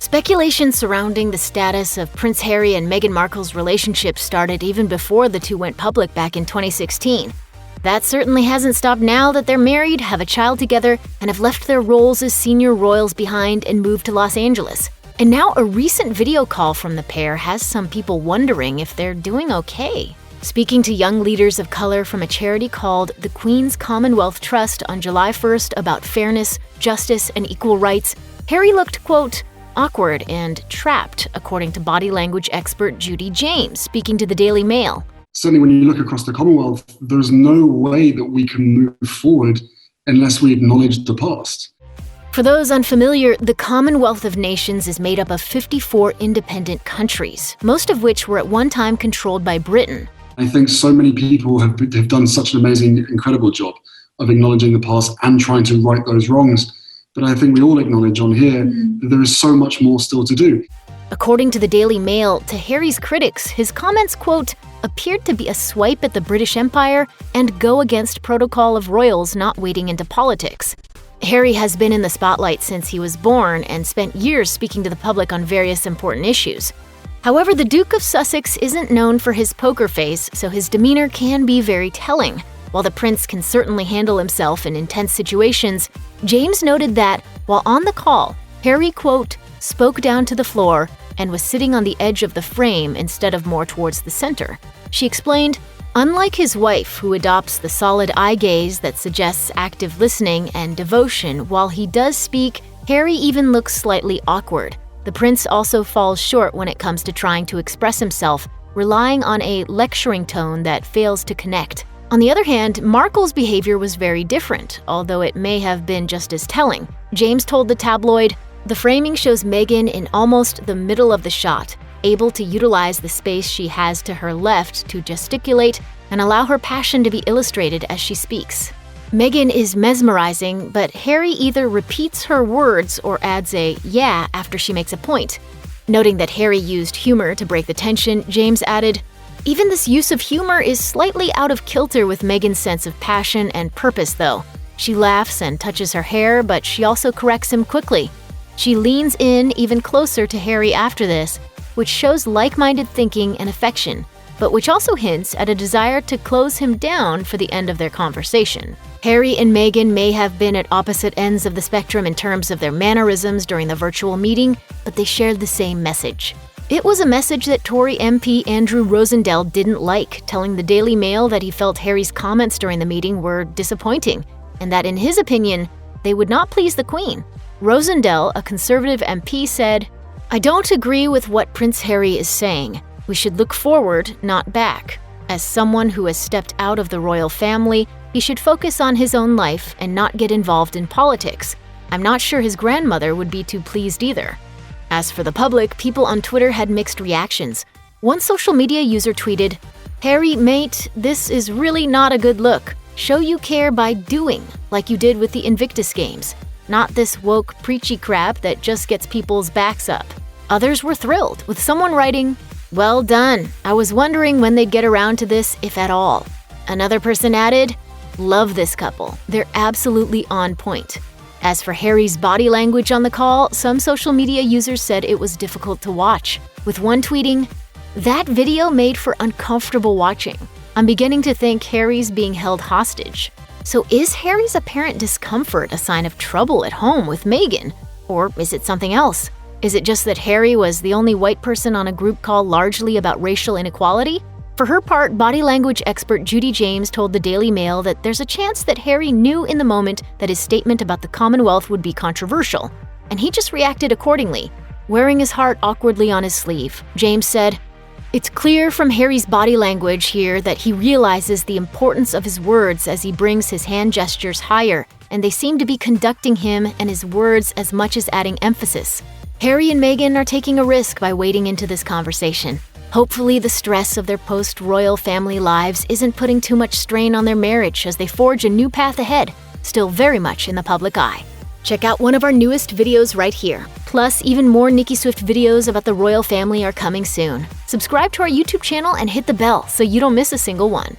Speculation surrounding the status of Prince Harry and Meghan Markle's relationship started even before the two went public back in 2016. That certainly hasn't stopped now that they're married, have a child together, and have left their roles as senior royals behind and moved to Los Angeles. And now a recent video call from the pair has some people wondering if they're doing okay. Speaking to young leaders of color from a charity called the Queen's Commonwealth Trust on July 1st about fairness, justice, and equal rights, Harry looked, quote, awkward and trapped, according to body language expert Judi James, speaking to the Daily Mail. Certainly when you look across the Commonwealth, there's no way that we can move forward unless we acknowledge the past. For those unfamiliar, the Commonwealth of Nations is made up of 54 independent countries, most of which were at one time controlled by Britain. I think so many people have done such an amazing, incredible job of acknowledging the past and trying to right those wrongs. But I think we all acknowledge on here that there is so much more still to do. According to the Daily Mail, to Harry's critics, his comments, quote, appeared to be a swipe at the British Empire and go against protocol of royals not wading into politics. Harry has been in the spotlight since he was born and spent years speaking to the public on various important issues. However, the Duke of Sussex isn't known for his poker face, so his demeanor can be very telling. While the prince can certainly handle himself in intense situations, James noted that, while on the call, Harry, quote, spoke down to the floor and was sitting on the edge of the frame instead of more towards the center. She explained, unlike his wife, who adopts the solid eye gaze that suggests active listening and devotion while he does speak, Harry even looks slightly awkward. The prince also falls short when it comes to trying to express himself, relying on a lecturing tone that fails to connect. On the other hand, Markle's behavior was very different, although it may have been just as telling. James told the tabloid, the framing shows Meghan in almost the middle of the shot, able to utilize the space she has to her left to gesticulate and allow her passion to be illustrated as she speaks. Meghan is mesmerizing, but Harry either repeats her words or adds a yeah after she makes a point. Noting that Harry used humor to break the tension, James added, even this use of humor is slightly out of kilter with Meghan's sense of passion and purpose, though. She laughs and touches her hair, but she also corrects him quickly. She leans in even closer to Harry after this, which shows like-minded thinking and affection, but which also hints at a desire to close him down for the end of their conversation. Harry and Meghan may have been at opposite ends of the spectrum in terms of their mannerisms during the virtual meeting, but they shared the same message. It was a message that Tory MP Andrew Rosendale didn't like, telling the Daily Mail that he felt Harry's comments during the meeting were disappointing, and that in his opinion, they would not please the Queen. Rosendale, a Conservative MP, said, I don't agree with what Prince Harry is saying. We should look forward, not back. As someone who has stepped out of the royal family, he should focus on his own life and not get involved in politics. I'm not sure his grandmother would be too pleased either. As for the public, people on Twitter had mixed reactions. One social media user tweeted, Harry, mate, this is really not a good look. Show you care by doing, like you did with the Invictus Games. Not this woke, preachy crap that just gets people's backs up. Others were thrilled, with someone writing, well done. I was wondering when they'd get around to this, if at all. Another person added, love this couple. They're absolutely on point. As for Harry's body language on the call, some social media users said it was difficult to watch, with one tweeting, that video made for uncomfortable watching. I'm beginning to think Harry's being held hostage. So is Harry's apparent discomfort a sign of trouble at home with Meghan? Or is it something else? Is it just that Harry was the only white person on a group call largely about racial inequality? For her part, body language expert Judi James told the Daily Mail that there's a chance that Harry knew in the moment that his statement about the Commonwealth would be controversial, and he just reacted accordingly, wearing his heart awkwardly on his sleeve. James said, it's clear from Harry's body language here that he realizes the importance of his words as he brings his hand gestures higher, and they seem to be conducting him and his words as much as adding emphasis. Harry and Meghan are taking a risk by wading into this conversation. Hopefully, the stress of their post-royal family lives isn't putting too much strain on their marriage as they forge a new path ahead, still very much in the public eye. Check out one of our newest videos right here. Plus, even more Nicki Swift videos about the royal family are coming soon. Subscribe to our YouTube channel and hit the bell so you don't miss a single one.